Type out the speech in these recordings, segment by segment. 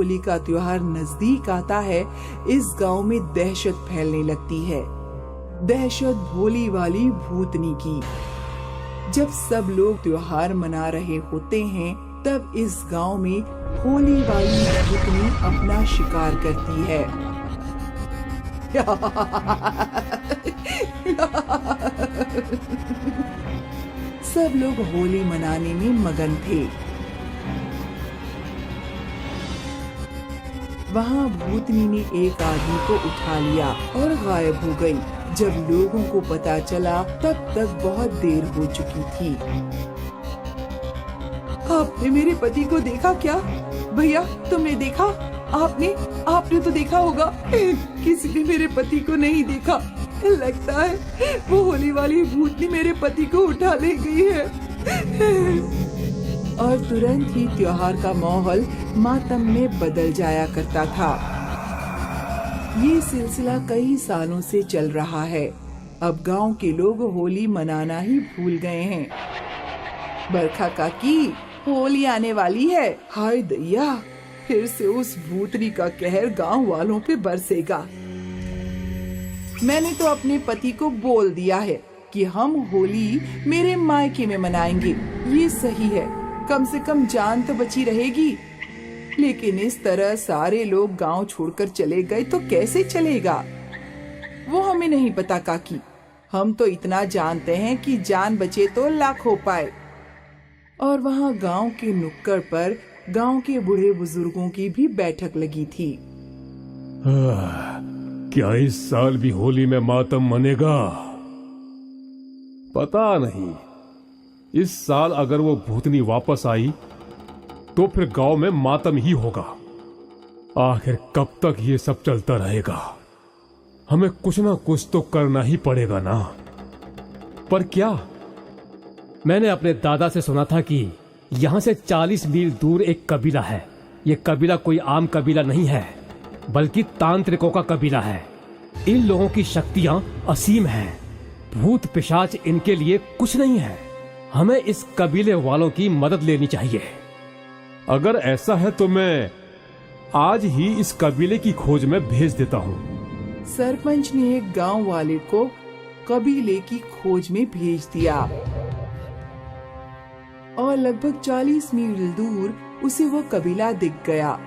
होली का त्योहार नजदीक आता है, इस गांव में दहशत फैलने लगती है। दहशत भोली वाली भूतनी की। जब सब लोग त्योहार मना रहे होते हैं, तब इस गांव में होली वाली भूतनी अपना शिकार करती है। सब लोग होली मनाने में मगन थे। वहाँ भूतनी ने एक आदमी को उठा लिया और गायब हो गई। जब लोगों को पता चला, तब तक बहुत देर हो चुकी थी। आपने मेरे पति को देखा क्या? भैया, तुमने देखा? आपने तो देखा होगा। किसी ने मेरे पति को नहीं देखा। लगता है वो होली वाली भूतनी मेरे पति को उठा ले गई है। और तुरंत ही त्योहार का माहौल मातम में बदल जाया करता था। ये सिलसिला कई सालों से चल रहा है। अब गांव के लोग होली मनाना ही भूल गए हैं। बरखा काकी, होली आने वाली है। हाय दैया, फिर से उस भूतनी का कहर गांव वालों पे बरसेगा। मैंने तो अपने पति को बोल दिया है कि हम होली मेरे मायके में मनाएंगे। ये सही है, कम से कम जान तो बची रहेगी। लेकिन इस तरह सारे लोग गांव छोड़कर चले गए तो कैसे चलेगा? वो हमें नहीं पता काकी। हम तो इतना जानते हैं कि जान बचे तो लाख हो पाए। और वहाँ गांव के नुक्कड़ पर गांव के बूढ़े बुजुर्गों की भी बैठक लगी थी। क्या इस साल भी होली में मातम मनेगा? पता नहीं। इस साल अगर वो भूतनी वापस आई तो फिर गांव में मातम ही होगा। आखिर कब तक ये सब चलता रहेगा? हमें कुछ ना कुछ तो करना ही पड़ेगा ना। पर क्या? मैंने अपने दादा से सुना था कि यहाँ से 40 मील दूर एक कबीला है। ये कबीला कोई आम कबीला नहीं है, बल्कि तांत्रिकों का कबीला है। इन लोगों की शक्तियां असीम हैं। भूत पिशाच इनके लिए कुछ नहीं है। हमें इस कबीले वालों की मदद लेनी चाहिए। अगर ऐसा है तो मैं आज ही इस कबीले की खोज में भेज देता हूँ। सरपंच ने एक गांव वाले को कबीले की खोज में भेज दिया और लगभग 40 मील दूर उसे वो कबीला दिख गया।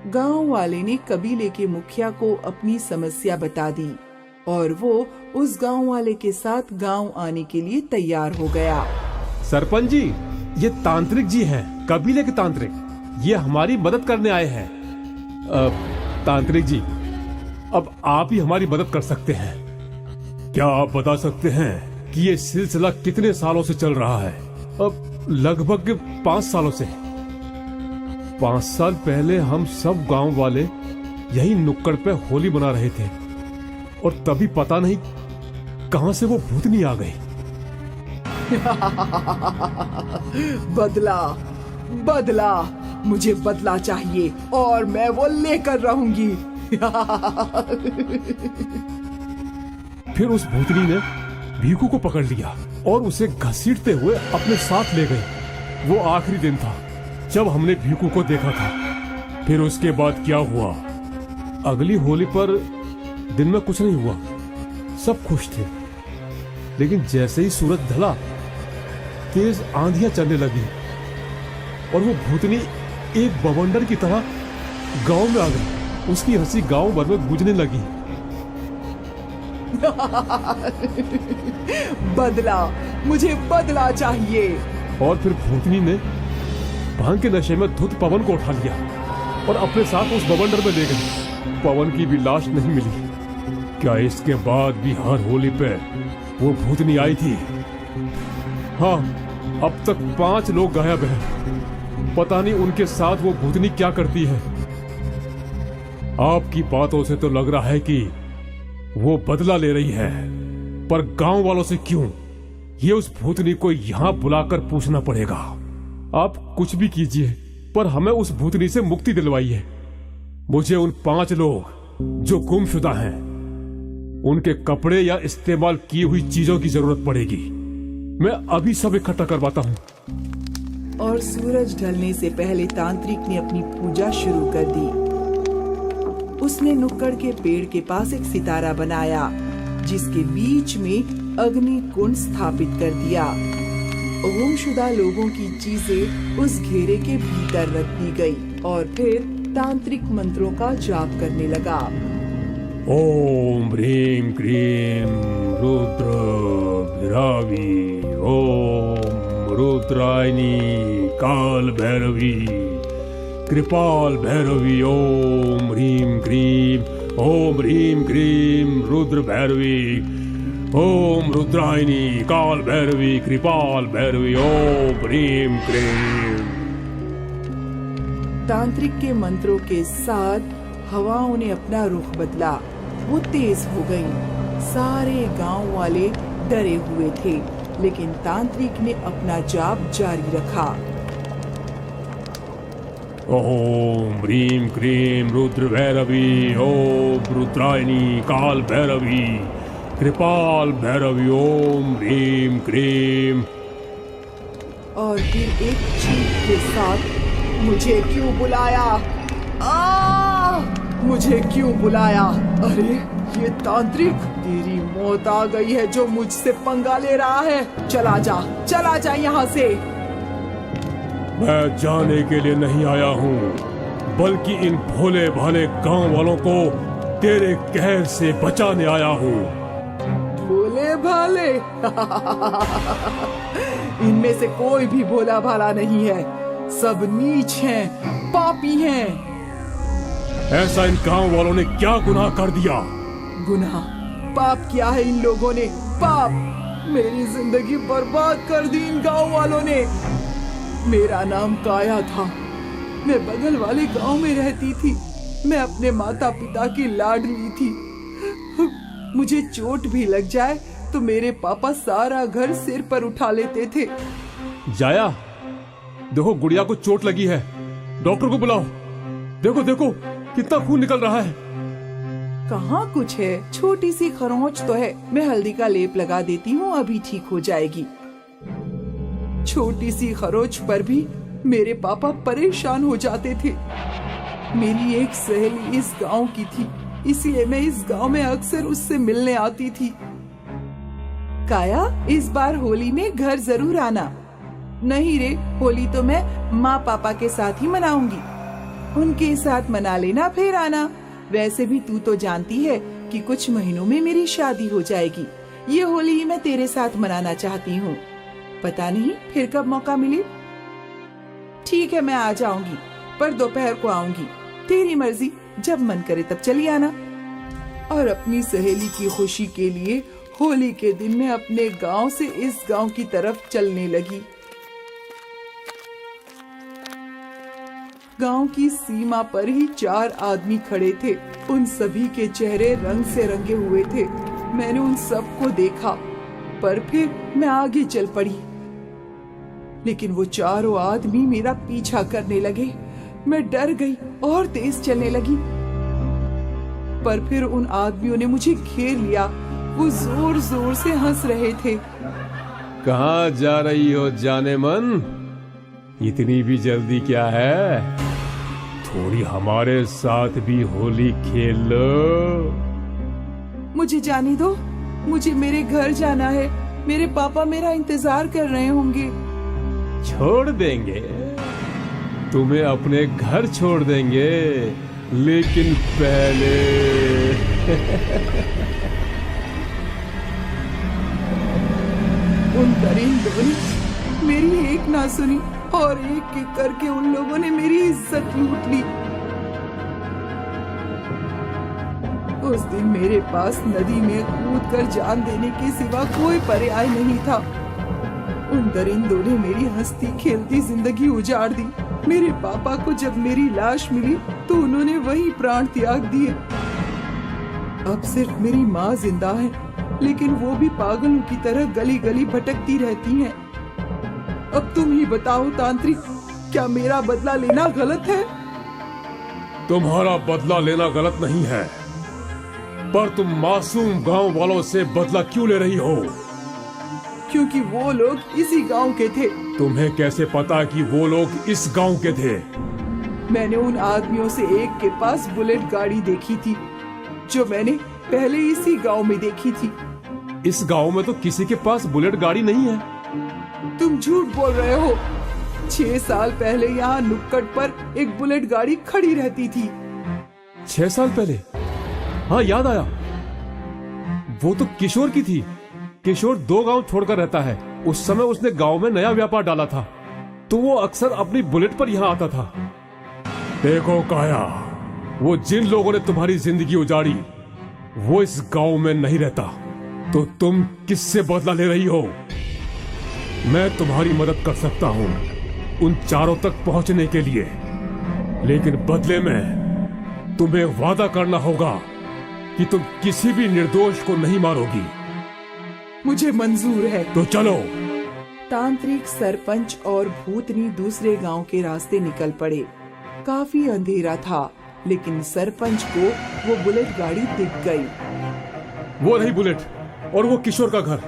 गांव वाले ने कबीले के मुखिया को अपनी समस्या बता दी और वो उस गांव वाले के साथ गांव आने के लिए तैयार हो गया। सरपंच जी, ये तांत्रिक जी हैं, कबीले के तांत्रिक। ये हमारी मदद करने आए हैं। तांत्रिक जी, अब आप ही हमारी मदद कर सकते हैं। क्या आप बता सकते हैं कि ये सिलसिला कितने सालों से चल रहा है? अब लगभग 5 सालों से। 5 साल पहले हम सब गांव वाले यही नुक्कड़ पे होली मना रहे थे और तभी पता नहीं कहां से वो भूतनी आ गई। बदला, मुझे बदला चाहिए और मैं वो लेकर रहूंगी। फिर उस भूतनी ने भीखू को पकड़ लिया और उसे घसीटते हुए अपने साथ ले गई। वो आखिरी दिन था जब हमने भीखू को देखा था। फिर उसके बाद क्या हुआ? अगली होली पर दिन में कुछ नहीं हुआ, सब खुश थे। लेकिन जैसे ही सूरज ढला, तेज आंधियां चलने लगी और वो भूतनी एक बवंडर की तरह गांव में आ गई। उसकी हंसी गांव भर में गूंजने लगी। मुझे बदला चाहिए। और फिर भूतनी ने भांग के नशे में धुत पवन को उठा लिया और अपने साथ उस बवंडर में ले गई। पवन की भी लाश नहीं मिली। क्या इसके बाद भी हर होली पे वो भूतनी आई थी? हाँ, अब तक 5 लोग गायब हैं। पता नहीं उनके साथ वो भूतनी क्या करती है। आपकी बातों से तो लग रहा है कि वो बदला ले रही है, पर गांव वालों से क्यों? ये उस भूतनी को यहां बुलाकर पूछना पड़ेगा। आप कुछ भी कीजिए, पर हमें उस भूतनी से मुक्ति दिलवाइए। मुझे उन 5 लोग जो गुमशुदा हैं, उनके कपड़े या इस्तेमाल की हुई चीजों की जरूरत पड़ेगी। मैं अभी सब इकट्ठा करवाता हूं। और सूरज ढलने से पहले तांत्रिक ने अपनी पूजा शुरू कर दी। उसने नुक्कड़ के पेड़ के पास एक सितारा बनाया, जिसके बीच में अग्नि कुंड स्थापित कर दिया। गुमशुदा लोगों की चीजें उस घेरे के भीतर रख दी गई और फिर तांत्रिक मंत्रों का जाप करने लगा। ओम ह्रीं क्रीं रुद्र भैरवी, ओम रुद्रायणी काल भैरवी कृपाल भैरवी, ओम ह्रीं क्रीं रुद्र भैरवी, ओम रुद्रायणी काल भैरवी कृपाल भैरवी, ओम ह्रीं क्रीं। तांत्रिक के मंत्रों के साथ हवाओं ने अपना रुख बदला। वो तेज हो गई। सारे गांव वाले डरे हुए थे, लेकिन तांत्रिक ने अपना जाप जारी रखा। ओम ह्रीं क्रीं रुद्र भैरवी, ओम रुद्रायणी काल भैरवी कृपाल भैरवी, ओम ह्रीं क्रीं। और फिर एक चीख के साथ, मुझे क्यों बुलाया? मुझे क्यों बुलाया? अरे ये तांत्रिक, तेरी मौत आ गई है जो मुझसे पंगा ले रहा है। चला जा यहाँ से। मैं जाने के लिए नहीं आया हूँ, बल्कि इन भोले भाले गांव वालों को तेरे कहर से बचाने आया हूँ। भोले भाले? इनमें से कोई भी भोला भाला नहीं है। सब नीच हैं, पापी हैं। ऐसा इन गांव वालों ने क्या गुनाह कर दिया? गुनाह? पाप किया है इन लोगों ने? पाप? मेरी जिंदगी बर्बाद कर दी इन गांव वालों ने। मेरा नाम काया था। मैं बगल वाले गांव में रहती थी। मैं अपने माता पिता की लाडली थी। मुझे चोट भी लग जाए तो मेरे पापा सारा घर सिर पर उठा लेते थे। जाया, देखो गुड़िया को चोट लगी है, डॉक्टर को बुलाओ। देखो देखो कितना खून निकल रहा है। कहाँ कुछ है, छोटी सी खरोंच तो है। मैं हल्दी का लेप लगा देती हूँ, अभी ठीक हो जाएगी। छोटी सी खरोंच पर भी मेरे पापा परेशान हो जाते थे। मेरी एक सहेली इस गांव की थी, इसलिए मैं इस गांव में अक्सर उससे मिलने आती थी। काया, इस बार होली में घर जरूर आना। नहीं रे, होली तो मैं माँ पापा के साथ ही मनाऊंगी। उनके साथ मना लेना, फिर आना। वैसे भी तू तो जानती है कि कुछ महीनों में मेरी शादी हो जाएगी। ये होली मैं तेरे साथ मनाना चाहती हूँ। पता नहीं फिर कब मौका मिले। ठीक है, मैं आ जाऊंगी, पर दोपहर को आऊंगी। तेरी मर्जी, जब मन करे तब चली आना। और अपनी सहेली की खुशी के लिए होली के दिन मैं अपने गांव से इस गांव की तरफ चलने लगी। गांव की सीमा पर ही 4 आदमी खड़े थे। उन सभी के चेहरे रंग से रंगे हुए थे। मैंने उन सबको देखा, पर फिर मैं आगे चल पड़ी। लेकिन वो चारों आदमी मेरा पीछा करने लगे। मैं डर गई और तेज चलने लगी। पर फिर उन आदमियों ने मुझे घेर लिया। वो जोर जोर से हंस रहे थे। कहाँ जा रही हो जाने मन? इतनी भी जल्दी क्या है? थोड़ी हमारे साथ भी होली खेल लो। मुझे जाने दो, मुझे मेरे घर जाना है। मेरे पापा मेरा इंतजार कर रहे होंगे। छोड़ देंगे तुम्हें, अपने घर छोड़ देंगे, लेकिन पहले उन दरिंदों ने मेरी एक ना सुनी और एक एक करके उन लोगों ने मेरी इज्जत लूट ली। उस दिन मेरे पास नदी में कूदकर जान देने के सिवा कोई पर्याय नहीं था। उन दरिंदों ने मेरी हंसती खेलती जिंदगी उजाड़ दी। मेरे पापा को जब मेरी लाश मिली तो उन्होंने वही प्राण त्याग दिए। अब सिर्फ मेरी माँ जिंदा है, लेकिन वो भी पागलों की तरह गली गली भटकती रहती हैं। अब तुम ही बताओ तांत्रिक, क्या मेरा बदला लेना गलत है? तुम्हारा बदला लेना गलत नहीं है, पर तुम मासूम गांव वालों से बदला क्यों ले रही हो? क्योंकि वो लोग इसी गांव के थे। तुम्हें कैसे पता कि वो लोग इस गांव के थे? मैंने उन आदमियों से एक के पास बुलेट गाड़ी देखी थी, जो मैंने पहले इसी गांव में देखी थी। इस गांव में तो किसी के पास बुलेट गाड़ी नहीं है। तुम झूठ बोल रहे हो। 6 साल पहले यहाँ नुक्कड़ पर एक बुलेट गाड़ी खड़ी रहती थी। 6 साल पहले? हाँ, याद आया। वो तो किशोर की थी। किशोर 2 गांव छोड़कर रहता है। उस समय उसने गांव में नया व्यापार डाला था, तो वो अक्सर अपनी बुलेट पर यहाँ आता था। देखो काया, वो जिन लोगों ने तुम्हारी जिंदगी उजाड़ी, वो इस गांव में नहीं रहता। तो तुम किससे बदला ले रही हो? मैं तुम्हारी मदद कर सकता हूं उन चारों तक पहुंचने के लिए, लेकिन बदले में तुम्हें वादा करना होगा कि तुम किसी भी निर्दोष को नहीं मारोगी। मुझे मंजूर है। तो चलो। तांत्रिक, सरपंच और भूतनी दूसरे गांव के रास्ते निकल पड़े। काफी अंधेरा था, लेकिन सरपंच को वो बुलेट गाड़ी दिख गई। वो रही बुलेट और वो किशोर का घर।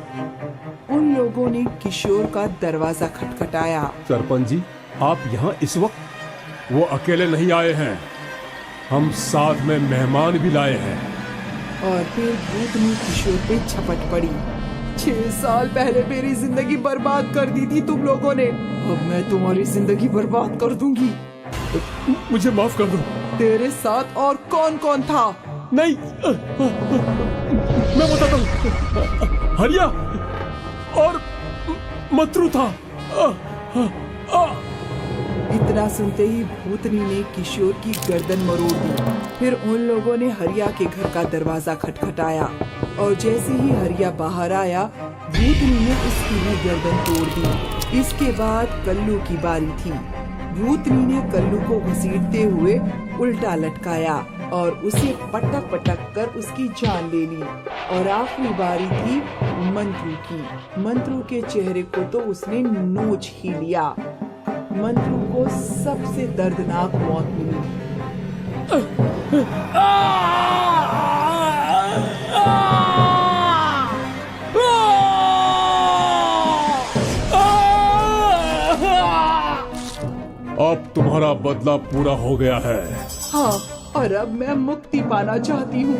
उन लोगों ने किशोर का दरवाजा खटखटाया। सरपंच जी, आप यहाँ इस वक्त? वो अकेले नहीं आए हैं, हम साथ में मेहमान भी लाए हैं। और फिर भूतनी किशोर पे झपट पड़ी। 6 साल पहले मेरी जिंदगी बर्बाद कर दी थी तुम लोगों ने, अब मैं तुम्हारी जिंदगी बर्बाद कर दूंगी। मुझे माफ कर दो। तेरे साथ और कौन कौन था? नहीं, मैं बताता हूँ। हरिया और मत्रू था। इतना सुनते ही भूतनी ने किशोर की गर्दन मरोड़ दी। फिर उन लोगों ने हरिया के घर का दरवाजा खटखटाया, और जैसे ही हरिया बाहर आया, भूतनी ने उसकी भी गर्दन तोड़ दी। इसके बाद कल्लू की बारी थी। भूतनी ने कल्लू को घसीटते हुए उल्टा लटकाया और उसे पटक पटक कर उसकी जान ले ली। और आखिरी बारी थी मंत्रू की। मंत्रू के चेहरे को तो उसने नोच ही लिया। मंत्रू को सबसे दर्दनाक मौत मिली। अब तुम्हारा बदला पूरा हो गया है। हाँ, और अब मैं मुक्ति पाना चाहती हूँ।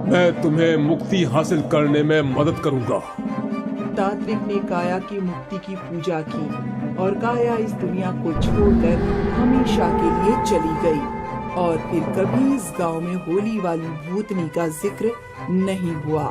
मैं तुम्हें मुक्ति हासिल करने में मदद करूंगा। तांत्रिक ने काया की मुक्ति की पूजा की, और काया इस दुनिया को छोड़कर हमेशा के लिए चली गई। और फिर कभी इस गांव में होली वाली भूतनी का जिक्र नहीं हुआ।